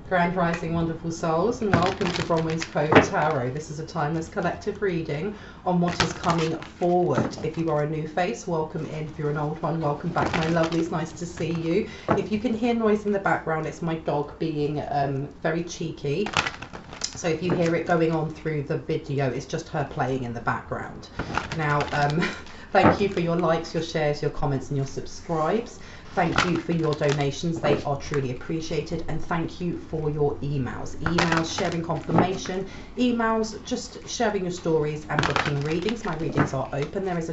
Grand Rising, wonderful souls, and welcome to Bronwen's Code Tarot. This is a timeless collective reading on what is coming forward. If you are a new face, welcome in. If you're an old one, welcome back, my lovelies. Nice to see you. If you can hear noise in the background, it's my dog being very cheeky. So if you hear it going on through the video, it's just her playing in the background. Now, thank you for your likes, your shares, your comments, and your subscribes. Thank you for your donations, they are truly appreciated, and thank you for your emails. Emails, sharing confirmation, emails, just sharing your stories and booking readings. My readings are open. There is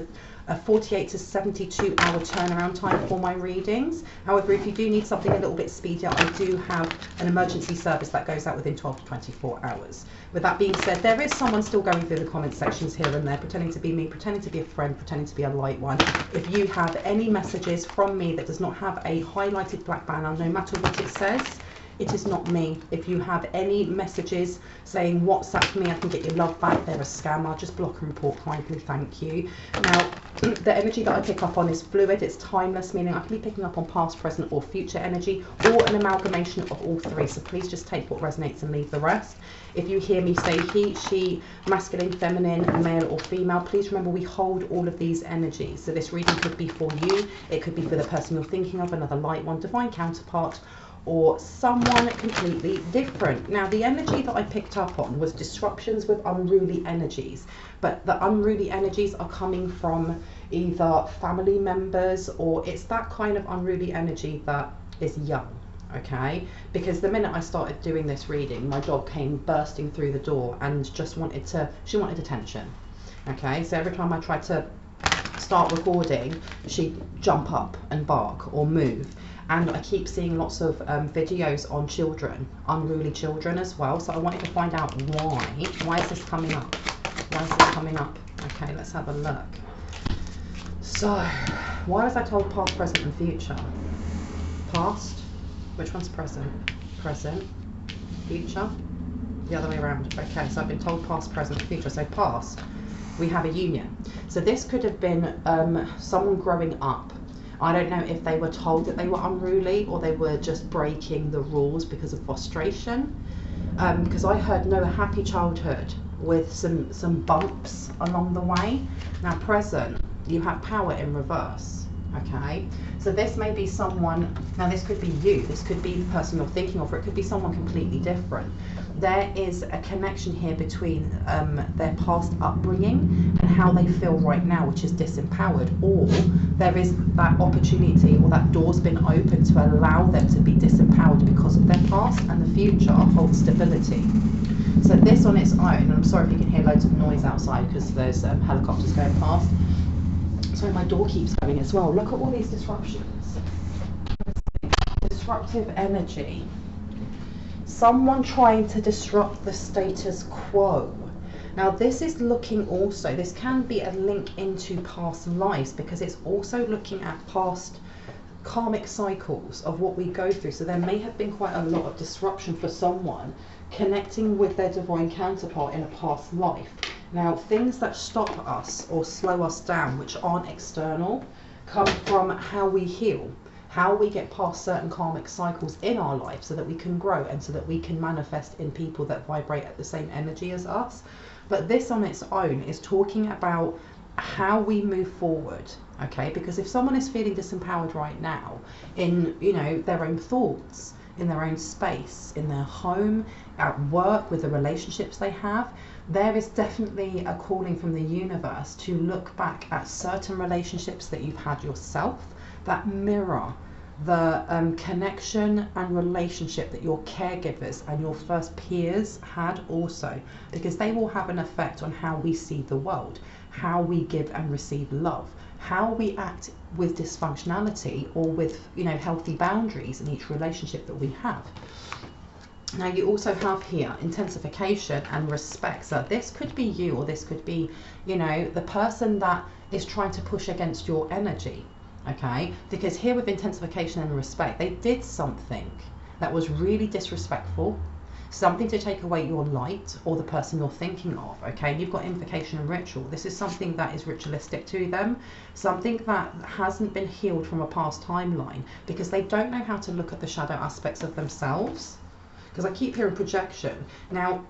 a 48 to 72 hour turnaround time for my readings. However, if you do need something a little bit speedier, I do have an emergency service that goes out within 12 to 24 hours. With that being said, there is someone still going through the comment sections here and there, pretending to be me, pretending to be a friend, pretending to be a light one. If you have any messages from me that does not have a highlighted black banner, no matter what it says, it is not me. If you have any messages saying WhatsApp me, I can get your love back, they're a scam. I'll just block and report kindly, thank you. Now, the energy that I pick up on is fluid, it's timeless, meaning I can be picking up on past, present or future energy, or an amalgamation of all three. So please just take what resonates and leave the rest. If you hear me say he, she, masculine, feminine, male or female, please remember we hold all of these energies. So this reading could be for you, it could be for the person you're thinking of, another light one, divine counterpart, or someone completely different. Now, the energy that I picked up on was disruptions with unruly energies, but the unruly energies are coming from either family members, or it's that kind of unruly energy that is young. Okay, because the minute I started doing this reading, my dog came bursting through the door and just she wanted attention. Okay, so every time I tried to start recording, she'd jump up and bark or move. And I keep seeing lots of videos on children, unruly children as well. So I wanted to find out why. Why is this coming up? Why is this coming up? Okay, let's have a look. So, why was I told past, present and future? Past? Which one's present? Present. Future? The other way around. Okay, so I've been told past, present, future. So past, we have a union. So this could have been someone growing up. I don't know if they were told that they were unruly or they were just breaking the rules because of frustration. Because I heard no happy childhood with some bumps along the way. Now present, you have power in reverse. Okay, so this may be someone, now this could be you, this could be the person you're thinking of, or it could be someone completely different. There is a connection here between their past upbringing and how they feel right now, which is disempowered, or there is that opportunity or that door's been opened to allow them to be disempowered because of their past, and the future holds stability. So this on its own, and I'm sorry if you can hear loads of noise outside because there's helicopters going past. Sorry, my door keeps going as well. Look at all these disruptions. Disruptive energy. Someone trying to disrupt the status quo. Now this is looking also, this can be a link into past lives because it's also looking at past karmic cycles of what we go through. So there may have been quite a lot of disruption for someone connecting with their divine counterpart in a past life. Now, things that stop us or slow us down, which aren't external, come from how we heal, how we get past certain karmic cycles in our life so that we can grow and so that we can manifest in people that vibrate at the same energy as us. But this on its own is talking about how we move forward, okay? Because if someone is feeling disempowered right now in, you know, their own thoughts, in their own space, in their home, at work, with the relationships they have, there is definitely a calling from the universe to look back at certain relationships that you've had yourself that mirror the connection and relationship that your caregivers and your first peers had also, because they will have an effect on how we see the world, how we give and receive love, how we act with dysfunctionality or with, you know, healthy boundaries in each relationship that we have. Now you also have here intensification and respect. So this could be you, or this could be, you know, the person that is trying to push against your energy, okay? Because here with intensification and respect, they did something that was really disrespectful, something to take away your light or the person you're thinking of, okay? You've got invocation and ritual. This is something that is ritualistic to them, something that hasn't been healed from a past timeline, because they don't know how to look at the shadow aspects of themselves. because I keep hearing projection. Now,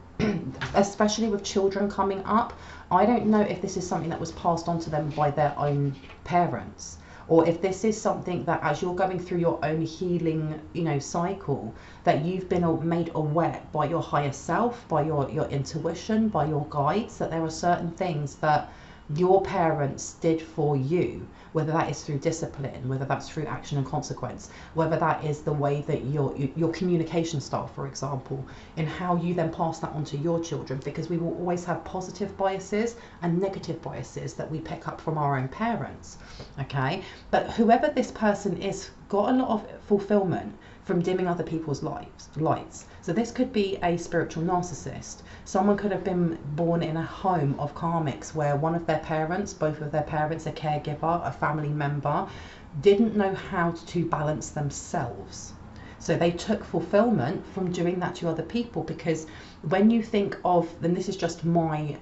especially with children coming up, I don't know if this is something that was passed on to them by their own parents, or if this is something that as you're going through your own healing, you know, cycle, that you've been made aware by your higher self, by your intuition, by your guides, that there are certain things that your parents did for you, whether that is through discipline, whether that's through action and consequence, whether that is the way that your communication style, for example, in how you then pass that on to your children, because we will always have positive biases and negative biases that we pick up from our own parents. Okay, but whoever this person is got a lot of fulfillment from dimming other people's lights. So this could be a spiritual narcissist. Someone could have been born in a home of karmics where one of their parents, both of their parents, a caregiver, a family member, didn't know how to balance themselves. So they took fulfillment from doing that to other people, because when you think of, and this is just my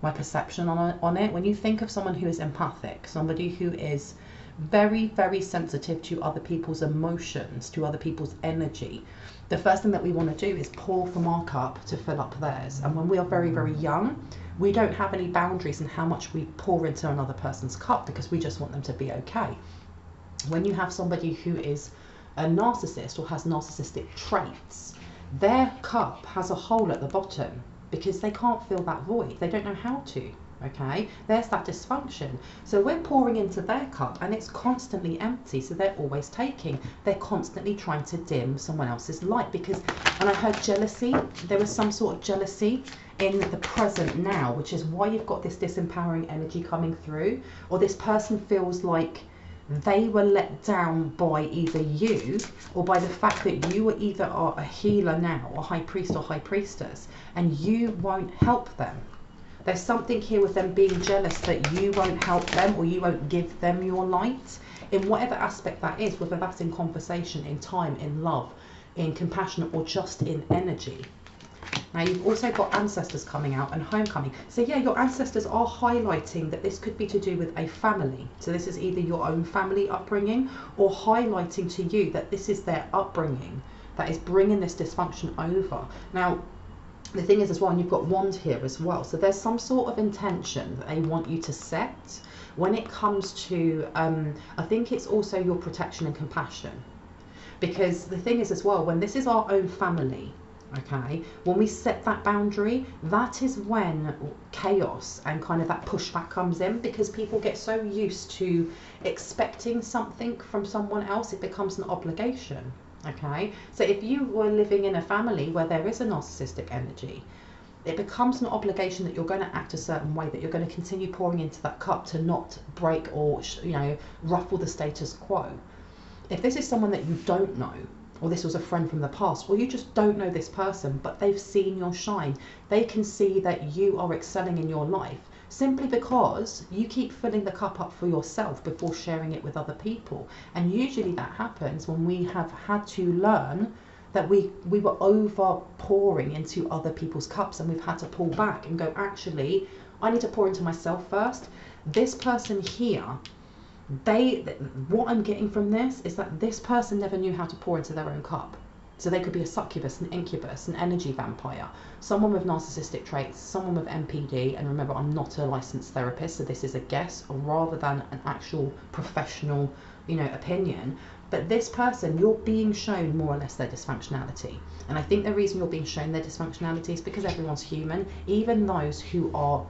my perception on it, when you think of someone who is empathic, somebody who is very, very sensitive to other people's emotions, to other people's energy, the first thing that we want to do is pour from our cup to fill up theirs. And when we are very, very young, we don't have any boundaries in how much we pour into another person's cup, because we just want them to be okay. When you have somebody who is a narcissist or has narcissistic traits, their cup has a hole at the bottom because they can't fill that void. They don't know how to. Okay, there's that dysfunction. So we're pouring into their cup and it's constantly empty, so they're always taking. They're constantly trying to dim someone else's light, because, and I heard jealousy, there was some sort of jealousy in the present now, which is why you've got this disempowering energy coming through, or this person feels like they were let down by either you or by the fact that you either are a healer now, or high priest or high priestess, and you won't help them. There's something here with them being jealous that you won't help them, or you won't give them your light, in whatever aspect that is, whether that's in conversation, in time, in love, in compassion, or just in energy. Now you've also got ancestors coming out and homecoming. So yeah, your ancestors are highlighting that this could be to do with a family. So this is either your own family upbringing, or highlighting to you that this is their upbringing that is bringing this dysfunction over. Now, the thing is as well, and you've got wand here as well, so there's some sort of intention that they want you to set when it comes to, I think it's also your protection and compassion. Because the thing is as well, when this is our own family, okay, when we set that boundary, that is when chaos and kind of that pushback comes in, because people get so used to expecting something from someone else, it becomes an obligation. Okay, so if you were living in a family where there is a narcissistic energy, it becomes an obligation that you're going to act a certain way, that you're going to continue pouring into that cup to not break or, you know, ruffle the status quo. If this is someone that you don't know, or this was a friend from the past, or you just don't know this person, but they've seen your shine, they can see that you are excelling in your life, simply because you keep filling the cup up for yourself before sharing it with other people. And usually that happens when we have had to learn that we were over pouring into other people's cups, and we've had to pull back and go, actually, I need to pour into myself first. This person here, what I'm getting from this is that this person never knew how to pour into their own cup. So they could be a succubus, an incubus, an energy vampire, someone with narcissistic traits, someone with MPD. And remember, I'm not a licensed therapist, so this is a guess rather than an actual professional, you know, opinion. But this person, you're being shown more or less their dysfunctionality. And I think the reason you're being shown their dysfunctionality is because everyone's human, even those who are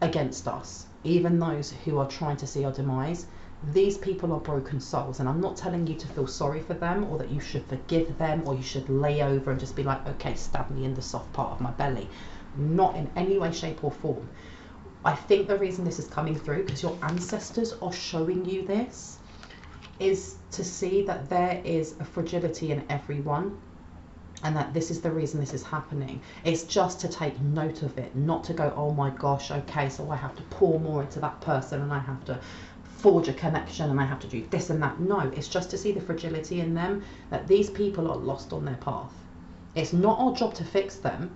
against us, even those who are trying to see our demise. These people are broken souls, and I'm not telling you to feel sorry for them, or that you should forgive them, or you should lay over and just be like, okay, stab me in the soft part of my belly. Not in any way, shape or form. I think the reason this is coming through, because your ancestors are showing you this, is to see that there is a fragility in everyone, and that this is the reason this is happening. It's just to take note of it, not to go, oh my gosh, okay, so I have to pour more into that person, and I have to forge a connection, and I have to do this and that. No, it's just to see the fragility in them, that these people are lost on their path. It's not our job to fix them,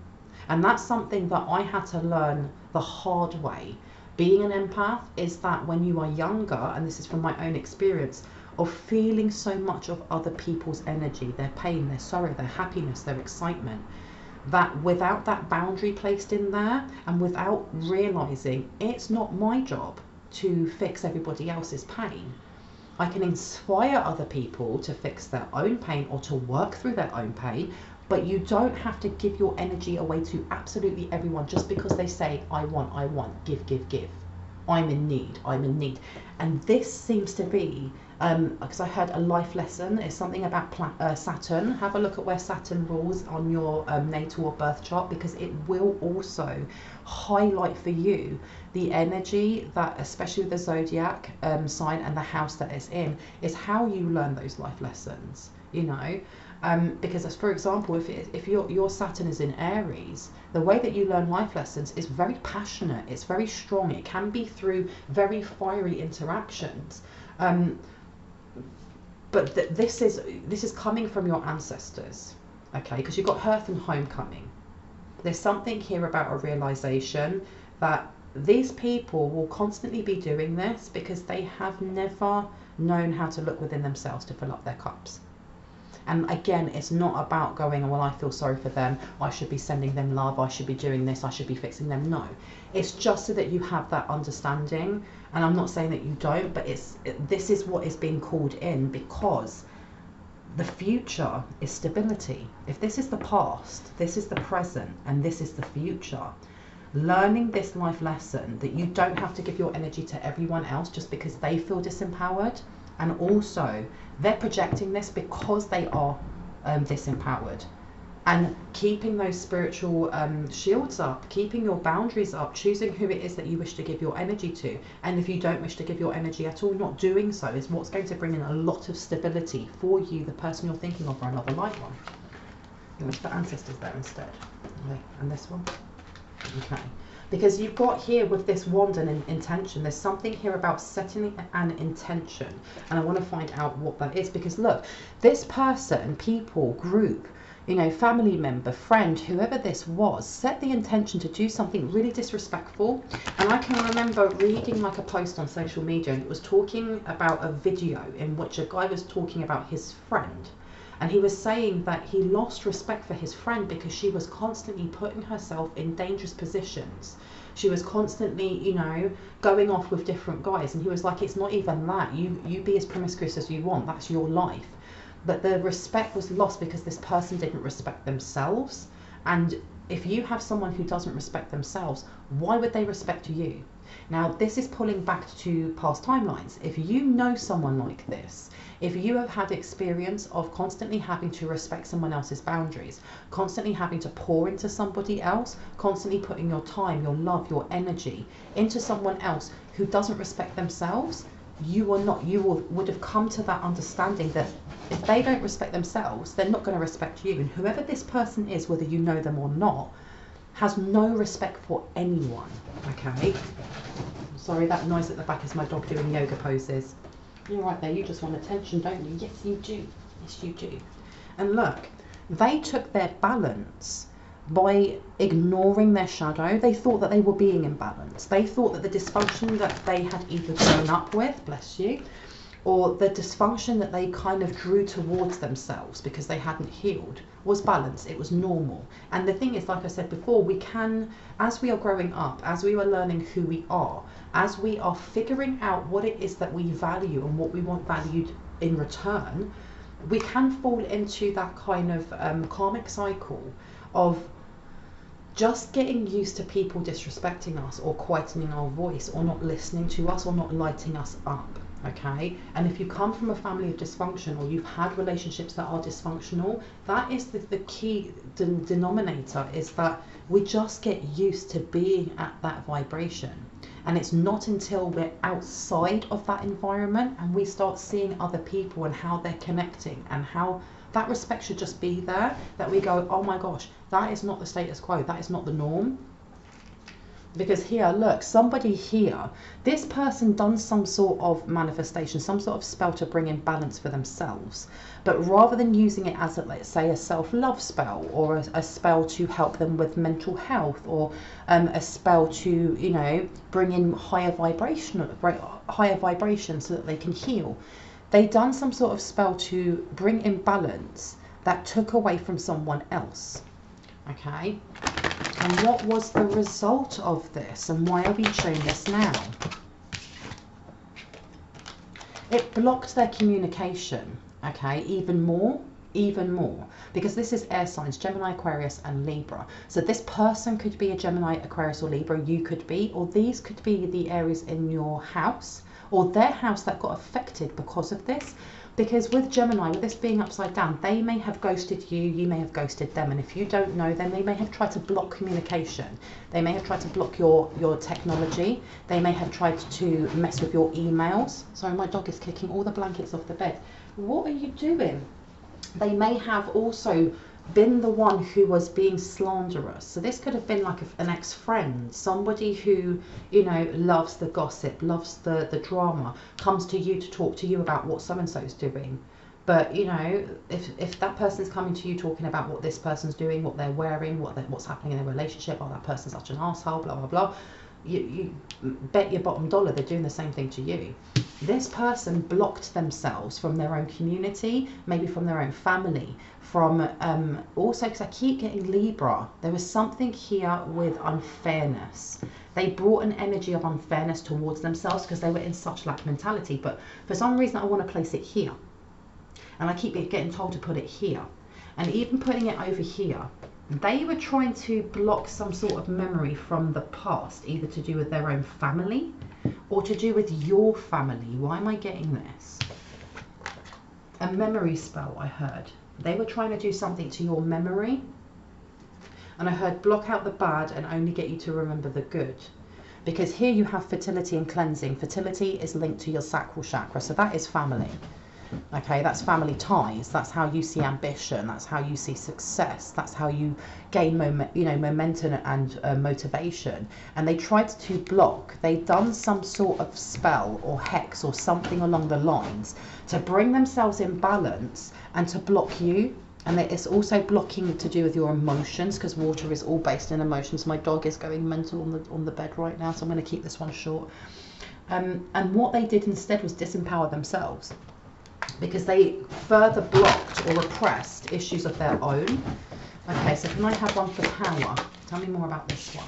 and that's something that I had to learn the hard way. Being an empath is that when you are younger, and this is from my own experience, of feeling so much of other people's energy, their pain, their sorrow, their happiness, their excitement, that without that boundary placed in there, and without realizing it's not my job to fix everybody else's pain, I can inspire other people to fix their own pain or to work through their own pain, but you don't have to give your energy away to absolutely everyone just because they say, I want, give, give, give. I'm in need. And this seems to be, because I heard a life lesson, it's something about Saturn. Have a look at where Saturn rules on your natal or birth chart, because it will also highlight for you the energy that, especially with the zodiac sign and the house that it's in, is how you learn those life lessons, you know. Because as for example, if your Saturn is in Aries, the way that you learn life lessons is very passionate, it's very strong, it can be through very fiery interactions, but this is coming from your ancestors, okay, because you've got hearth and homecoming. There's something here about a realization that these people will constantly be doing this because they have never known how to look within themselves to fill up their cups. And again, it's not about going, well, I feel sorry for them, I should be sending them love, I should be doing this, I should be fixing them. No, it's just so that you have that understanding. And I'm not saying that you don't, but this is what is being called in, because the future is stability. If this is the past, this is the present, and this is the future. Learning this life lesson that you don't have to give your energy to everyone else just because they feel disempowered, and also they're projecting this because they are disempowered, and keeping those spiritual shields up, keeping your boundaries up, choosing who it is that you wish to give your energy to, and if you don't wish to give your energy at all, not doing so is what's going to bring in a lot of stability for you, the person you're thinking of, or another light one. You want to put ancestors there instead. Okay. And this one. Okay, because you've got here with this wand and intention, there's something here about setting an intention, and I want to find out what that is, because look, this person, people, group, you know, family member, friend, whoever this was, set the intention to do something really disrespectful. And I can remember reading like a post on social media, and it was talking about a video in which a guy was talking about his friend. And he was saying that he lost respect for his friend because she was constantly putting herself in dangerous positions. She was constantly, you know, going off with different guys. And he was like, it's not even that. You be as promiscuous as you want. That's your life. But the respect was lost because this person didn't respect themselves. And if you have someone who doesn't respect themselves, why would they respect you? Now, this is pulling back to past timelines. If you know someone like this, if you have had experience of constantly having to respect someone else's boundaries, constantly having to pour into somebody else, constantly putting your time, your love, your energy into someone else who doesn't respect themselves, you would have come to that understanding that if they don't respect themselves, they're not going to respect you. And whoever this person is, whether you know them or not, has no respect for anyone, okay? Sorry, that noise at the back is my dog doing yoga poses. You're right there, you just want attention, don't you? Yes, you do. Yes, you do. And look, they took their balance by ignoring their shadow. They thought that they were being in balance. They thought that the dysfunction that they had either grown up with, bless you, or the dysfunction that they kind of drew towards themselves because they hadn't healed, was balance. It was normal. And the thing is, like I said before, we can, as we are growing up, as we are learning who we are, as we are figuring out what it is that we value and what we want valued in return, we can fall into that kind of karmic cycle of just getting used to people disrespecting us or quietening our voice or not listening to us or not lighting us up. Okay, and if you come from a family of dysfunction or you've had relationships that are dysfunctional, that is the key denominator, is that we just get used to being at that vibration. And it's not until we're outside of that environment and we start seeing other people and how they're connecting and how that respect should just be there, that we go, oh my gosh, that is not the status quo, that is not the norm. Because here, look, somebody here, this person done some sort of manifestation, some sort of spell to bring in balance for themselves. But rather than using it as, let's say, a self-love spell or a spell to help them with mental health, or a spell to, you know, bring in higher vibration so that they can heal, They done some sort of spell to bring imbalance that took away from someone else. Okay. And what was the result of this? And why are we showing this now? It blocked their communication. Okay. Even more. Because this is air signs, Gemini, Aquarius and Libra. So this person could be a Gemini, Aquarius or Libra, you could be, or these could be the areas in your house or their house that got affected because of this. Because with Gemini, with this being upside down, they may have ghosted you, you may have ghosted them, and if you don't know, then they may have tried to block communication. They may have tried to block your technology. They may have tried to mess with your emails. Sorry, my dog is kicking all the blankets off the bed. What are you doing? They may have also been the one who was being slanderous. So this could have been like an ex-friend, somebody who, you know, loves the gossip, loves the drama, comes to you to talk to you about what so-and-so is doing. But, you know, if that person's coming to you talking about what this person's doing, what they're wearing, what's happening in their relationship, oh, that person's such an asshole, blah, blah, blah, you bet your bottom dollar they're doing the same thing to you. This person blocked themselves from their own community, maybe from their own family, from also, because I keep getting Libra, there was something here with unfairness. They brought an energy of unfairness towards themselves because they were in such lack mentality. But for some reason I want to place it here, and I keep getting told to put it here, and even putting it over here. They were trying to block some sort of memory from the past, either to do with their own family or to do with your family. Why am I getting this? A memory spell, I heard. They were trying to do something to your memory. And I heard block out the bad and only get you to remember the good. Because here you have fertility and cleansing. Fertility is linked to your sacral chakra, so that is family. Okay, that's family ties. That's how you see ambition. That's how you see success. That's how you gain momentum and motivation. And they tried to block. They'd done some sort of spell or hex or something along the lines to bring themselves in balance and to block you. And it's also blocking to do with your emotions, because water is all based in emotions. My dog is going mental on the bed right now, so I'm going to keep this one short. And what they did instead was disempower themselves, because they further blocked or repressed issues of their own. Okay, so can I have one for power? Tell me more about this one.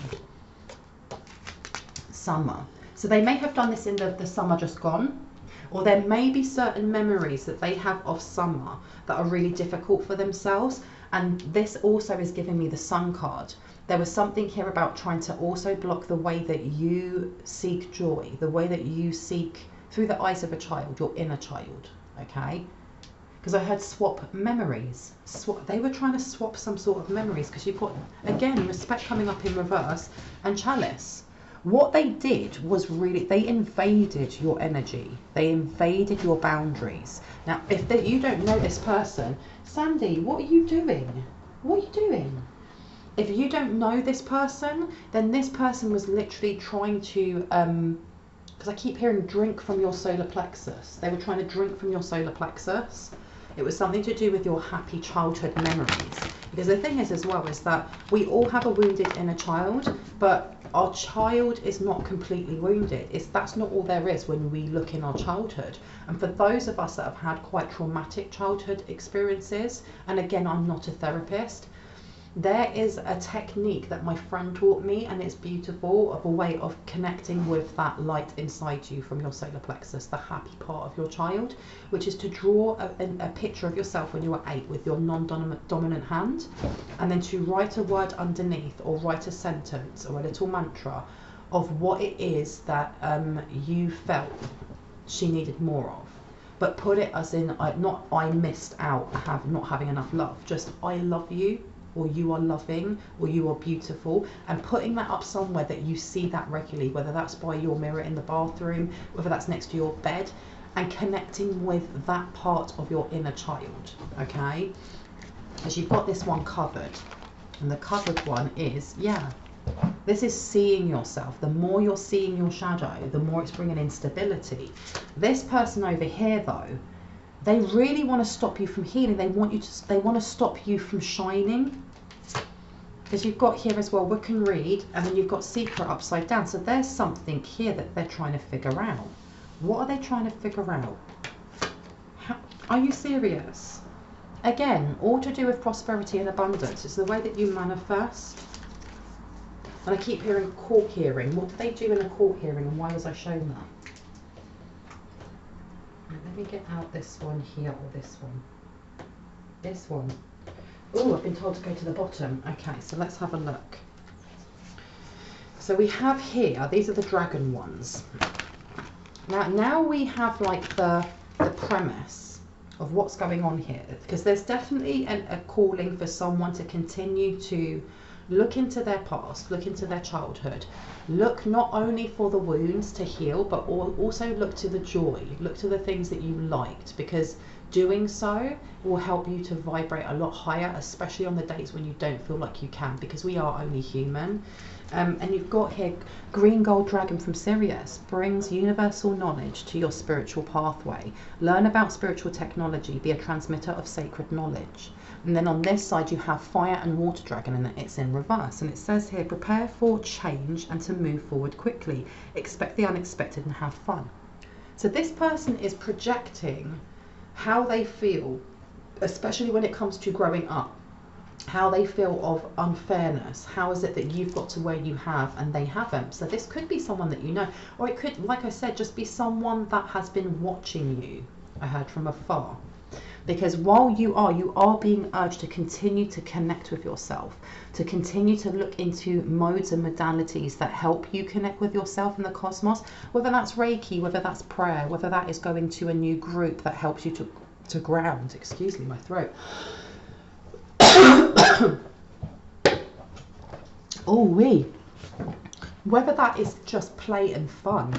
Summer. So they may have done this in the summer just gone, or there may be certain memories that they have of summer that are really difficult for themselves. And this also is giving me the Sun card. There was something here about trying to also block the way that you seek joy, the way that you seek through the eyes of a child, your inner child. Okay, because I heard swap memories. They were trying to swap some sort of memories, because you've got, again, respect coming up in reverse and chalice. What they did was really, they invaded your energy. They invaded your boundaries. Now, if you don't know this person, Sandy, what are you doing? What are you doing? If you don't know this person, then this person was literally trying to because I keep hearing drink from your solar plexus. They were trying to drink from your solar plexus. It was something to do with your happy childhood memories. Because the thing is as well is that we all have a wounded inner child, but our child is not completely wounded. That's not all there is when we look in our childhood. And for those of us that have had quite traumatic childhood experiences, and again, I'm not a therapist, there is a technique that my friend taught me, and it's beautiful, of a way of connecting with that light inside you from your solar plexus, the happy part of your child, which is to draw a picture of yourself when you were 8 with your non-dominant hand, and then to write a word underneath, or write a sentence or a little mantra of what it is that you felt she needed more of. But put it as in, not I missed out not having enough love, just I love you, or you are loving, or you are beautiful, and putting that up somewhere that you see that regularly, whether that's by your mirror in the bathroom, whether that's next to your bed, and connecting with that part of your inner child. Okay, as you've got this one covered, and the covered one is, this is seeing yourself. The more you're seeing your shadow, the more it's bringing instability. This person over here though, they really want to stop you from healing. They want to stop you from shining. Because you've got here as well, Book and Read, and then you've got Secret upside down. So there's something here that they're trying to figure out. What are they trying to figure out? Are you serious? Again, all to do with prosperity and abundance. It's the way that you manifest. And I keep hearing court hearing. What do they do in a court hearing, and why was I shown that? Let me get out this one here, or this one. This one. Oh, I've been told to go to the bottom. Okay, so let's have a look. So we have here, these are the dragon ones. Now we have like the premise of what's going on here, because there's definitely a calling for someone to continue to look into their past, look into their childhood, look not only for the wounds to heal, but also look to the joy, look to the things that you liked, because doing so will help you to vibrate a lot higher, especially on the days when you don't feel like you can, because we are only human. And you've got here, green gold dragon from Sirius brings universal knowledge to your spiritual pathway. Learn about spiritual technology, be a transmitter of sacred knowledge. And then on this side you have fire and water dragon, and it's in reverse. And it says here, prepare for change and to move forward quickly. Expect the unexpected and have fun. So this person is projecting how they feel, especially when it comes to growing up. How they feel of unfairness. How is it that you've got to where you have and they haven't? So this could be someone that you know, or it could, like I said, just be someone that has been watching you, I heard, from afar. Because while you are being urged to continue to connect with yourself, to continue to look into modes and modalities that help you connect with yourself and the cosmos, whether that's Reiki, whether that's prayer, whether that is going to a new group that helps you to ground, excuse me, my throat. Oh wee. Whether that is just play and fun,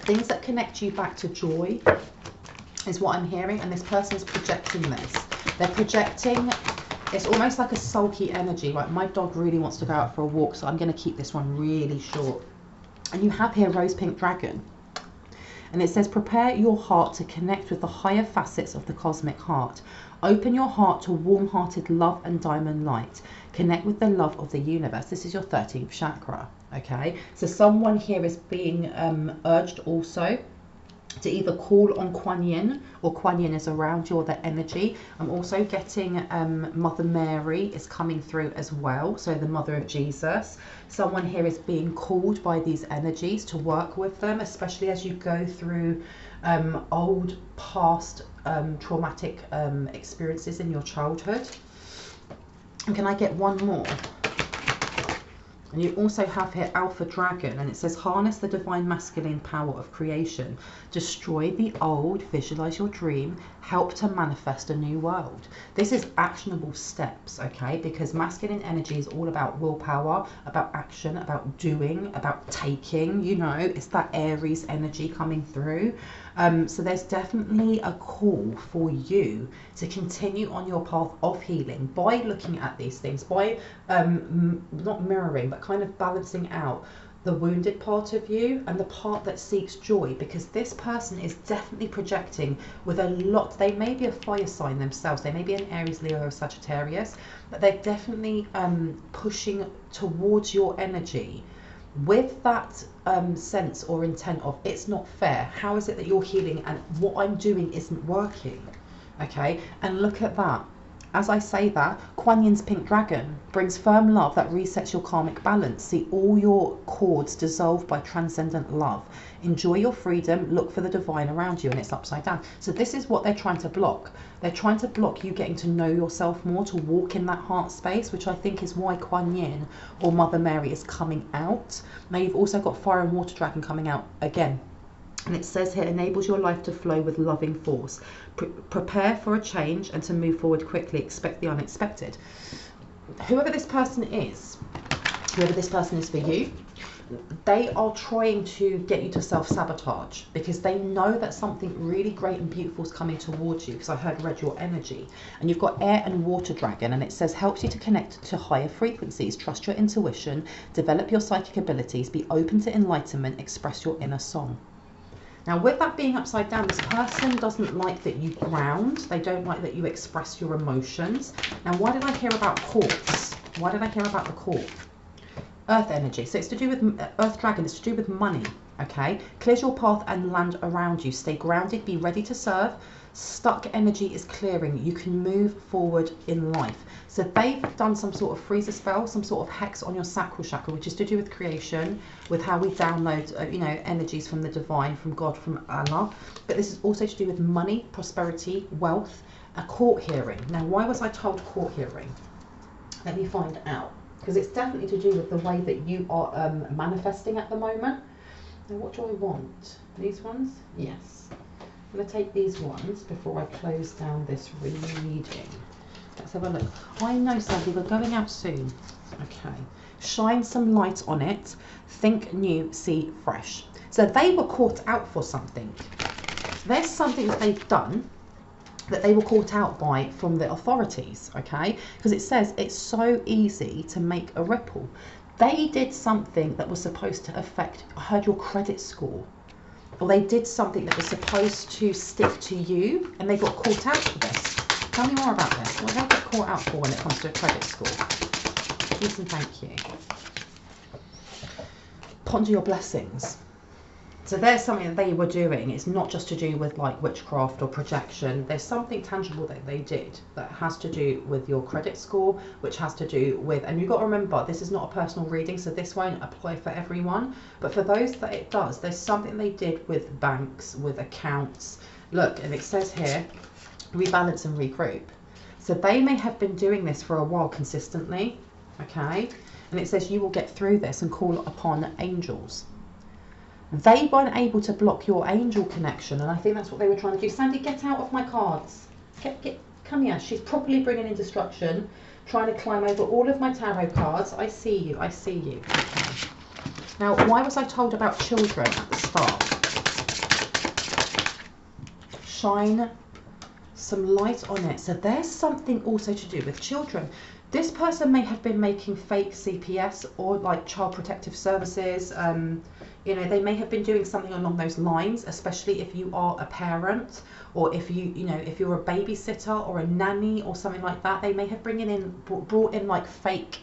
things that connect you back to joy is what I'm hearing. And this person is projecting this. They're projecting, it's almost like a sulky energy, like my dog really wants to go out for a walk, so I'm going to keep this one really short. And you have here rose pink dragon. And it says, prepare your heart to connect with the higher facets of the cosmic heart. Open your heart to warm-hearted love and diamond light. Connect with the love of the universe. This is your 13th chakra, okay? So someone here is being urged also to either call on Kuan Yin, or Kuan Yin is around you, or the energy. I'm also getting Mother Mary is coming through as well, so the Mother of Jesus. Someone here is being called by these energies to work with them, especially as you go through old past traumatic experiences in your childhood. And can I get one more? And you also have here Alpha Dragon, and it says, harness the divine masculine power of creation. Destroy the old, visualize your dream, help to manifest a new world. This is actionable steps, okay? Because masculine energy is all about willpower, about action, about doing, about taking, you know, it's that Aries energy coming through. So there's definitely a call for you to continue on your path of healing by looking at these things, by not mirroring, but kind of balancing out the wounded part of you and the part that seeks joy, because this person is definitely projecting with a lot. They may be a fire sign themselves, they may be an Aries, Leo, or Sagittarius, but they're definitely pushing towards your energy with that sense or intent of, it's not fair, how is it that you're healing and what I'm doing isn't working, okay? And look at that. As I say that, Kuan Yin's pink dragon brings firm love that resets your karmic balance. See all your cords dissolved by transcendent love. Enjoy your freedom, look for the divine around you, and it's upside down. So this is what they're trying to block. They're trying to block you getting to know yourself more, to walk in that heart space, which I think is why Kuan Yin or Mother Mary is coming out. Now you've also got fire and water dragon coming out again. And it says here, enables your life to flow with loving force. Prepare for a change and to move forward quickly. Expect the unexpected. Whoever this person is for you, they are trying to get you to self-sabotage because they know that something really great and beautiful is coming towards you, because I read your energy. And you've got air and water dragon, and it says helps you to connect to higher frequencies. Trust your intuition, develop your psychic abilities, be open to enlightenment, express your inner song. Now, with that being upside down, this person doesn't like that you ground. They don't like that you express your emotions. Now, why did I hear about courts? Why did I hear about the court? Earth energy. So it's to do with Earth Dragon. It's to do with money, okay? Clears your path and land around you. Stay grounded. Be ready to serve. Stuck energy is clearing. You can move forward in life. So they've done some sort of freezer spell, some sort of hex on your sacral chakra, which is to do with creation, with how we download, you know, energies from the divine, from God, from Allah. But this is also to do with money, prosperity, wealth, a court hearing. Now, why was I told court hearing? Let me find out. Because it's definitely to do with the way that you are manifesting at the moment. Now, what do I want? These ones? Yes. I'm going to take these ones before I close down this reading. Let's have a look. I know something. We're going out soon. Okay. Shine some light on it. Think new, see fresh. So they were caught out for something. There's something that they've done that they were caught out by from the authorities, okay? Because it says it's so easy to make a ripple. They did something that was supposed to affect, I heard, your credit score. Or they did something that was supposed to stick to you, and they got caught out for this. Tell me more about this. What do they get caught out for when it comes to a credit score? Please and thank you. Ponder your blessings. So there's something that they were doing. It's not just to do with like witchcraft or projection. There's something tangible that they did that has to do with your credit score, which has to do with, and you've got to remember, this is not a personal reading, so this won't apply for everyone. But for those that it does, there's something they did with banks, with accounts. Look, and it says here, rebalance and regroup. So they may have been doing this for a while consistently, okay? And it says you will get through this and call upon angels. They weren't able to block your angel connection, and I think that's what they were trying to do. Sandy, get out of my cards. Come here. She's properly bringing in destruction, trying to climb over all of my tarot cards. I see you. I see you. Okay. Now, why was I told about children at the start? Shine some light on it. So there's something also to do with children. This person may have been making fake CPS or like child protective services. You know, they may have been doing something along those lines, especially if you are a parent, or if if you're a babysitter or a nanny or something like that. They may have brought in like fake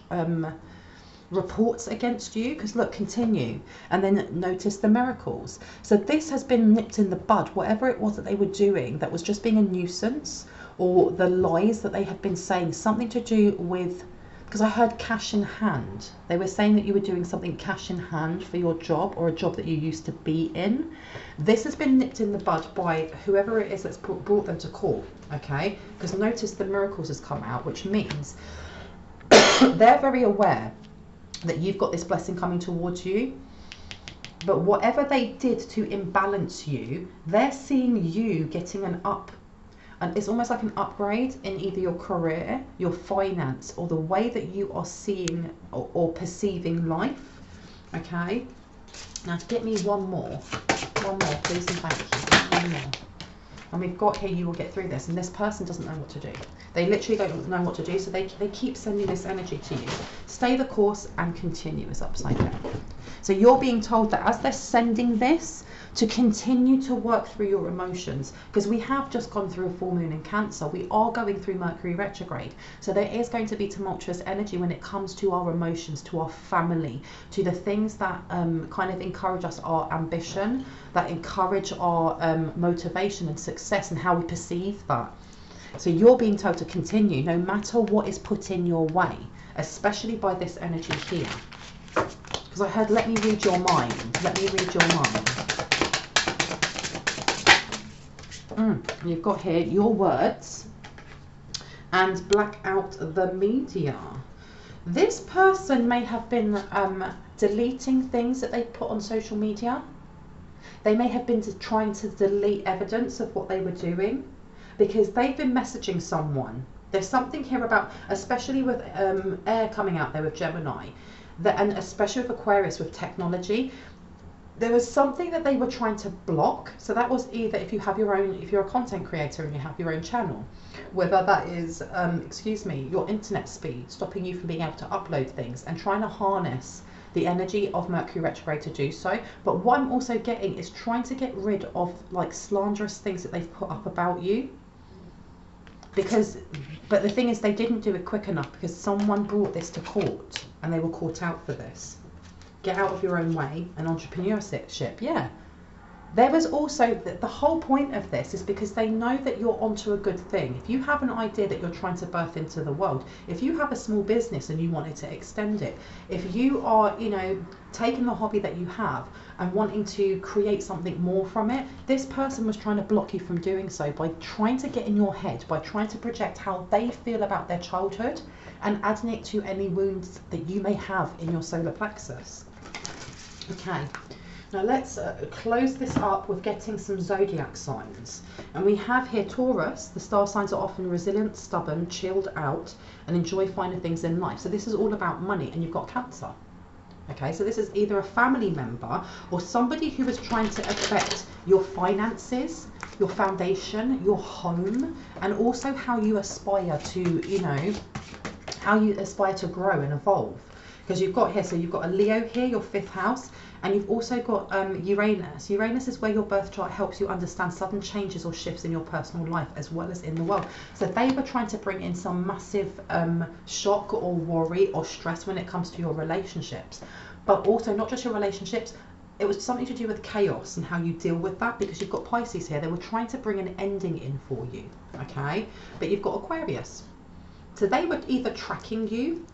reports against you. Because look, continue, and then notice the miracles. So this has been nipped in the bud. Whatever it was that they were doing that was just being a nuisance, or the lies that they have been saying, something to do with, because I heard cash in hand. They were saying that you were doing something cash in hand for your job, or a job that you used to be in. This has been nipped in the bud by whoever it is that's brought them to court, okay? Because notice the miracles has come out, which means they're very aware that you've got this blessing coming towards you. But whatever they did to imbalance you, they're seeing you getting an up. And it's almost like an upgrade in either your career, your finance, or the way that you are seeing or perceiving life. Okay. Now get me one more, please and thank you. One more. And we've got here, you will get through this. And this person doesn't know what to do. They literally don't know what to do, so they keep sending this energy to you. Stay the course and continue is upside down. So you're being told that as they're sending this, to continue to work through your emotions, because we have just gone through a full moon in Cancer. We are going through Mercury retrograde. So there is going to be tumultuous energy when it comes to our emotions, to our family, to the things that kind of encourage us, our ambition, that encourage our motivation and success, and how we perceive that. So you're being told to continue no matter what is put in your way, especially by this energy here. Because I heard, let me read your mind. Let me read your mind. You've got here your words and black out the media. This person may have been deleting things that they put on social media. They may have been trying to delete evidence of what they were doing, because they've been messaging someone. There's something here about, especially with air coming out there with Gemini, and especially with Aquarius with technology, there was something that they were trying to block. So that was either if you have your own, if you're a content creator and you have your own channel, whether that is, your internet speed, stopping you from being able to upload things, and trying to harness the energy of Mercury retrograde to do so. But what I'm also getting is trying to get rid of like slanderous things that they've put up about you. But the thing is, they didn't do it quick enough, because someone brought this to court and they were caught out for this. Get out of your own way and entrepreneurship, yeah. There is also the whole point of this is because they know that you're onto a good thing. If you have an idea that you're trying to birth into the world, if you have a small business and you wanted to extend it, if you are, you know, taking the hobby that you have and wanting to create something more from it, this person was trying to block you from doing so by trying to get in your head, by trying to project how they feel about their childhood and adding it to any wounds that you may have in your solar plexus. Okay. Now let's close this up with getting some zodiac signs. And we have here Taurus. The star signs are often resilient, stubborn, chilled out, and enjoy finer things in life. So this is all about money, and you've got Cancer. Okay, so this is either a family member or somebody who is trying to affect your finances, your foundation, your home, and also how you aspire to, you know, how you aspire to grow and evolve. Because you've got here, so you've got a Leo here, your 5th house, and you've also got Uranus. Uranus is where your birth chart helps you understand sudden changes or shifts in your personal life as well as in the world. So they were trying to bring in some massive shock or worry or stress when it comes to your relationships. But also not just your relationships, it was something to do with chaos and how you deal with that, because you've got Pisces here. They were trying to bring an ending in for you, okay? But you've got Aquarius. So they were either tracking you,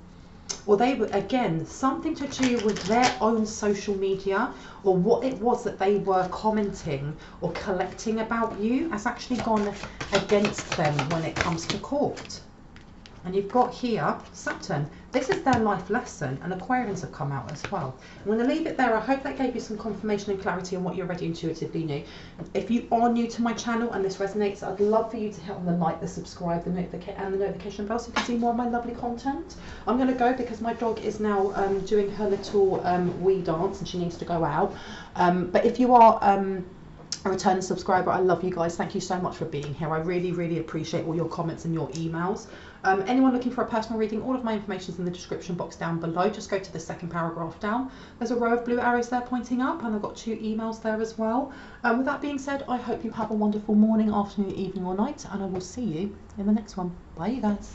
or they were, again, something to do with their own social media, or what it was that they were commenting or collecting about you has actually gone against them when it comes to court. And you've got here Saturn. This is their life lesson, and Aquarians have come out as well. I'm going to leave it there. I hope that gave you some confirmation and clarity on what you already intuitively knew. If you are new to my channel and this resonates, I'd love for you to hit on the like, the subscribe, and the notification bell so you can see more of my lovely content. I'm going to go because my dog is now doing her little wee dance and she needs to go out. But if you are a returning subscriber, I love you guys. Thank you so much for being here. I really, really appreciate all your comments and your emails. Anyone looking for a personal reading, all of my information is in the description box down below. Just go to the second paragraph down. There's a row of blue arrows there pointing up, and I've got 2 emails there as well. With that being said, I hope you have a wonderful morning, afternoon, evening or night, and I will see you in the next one. Bye you guys.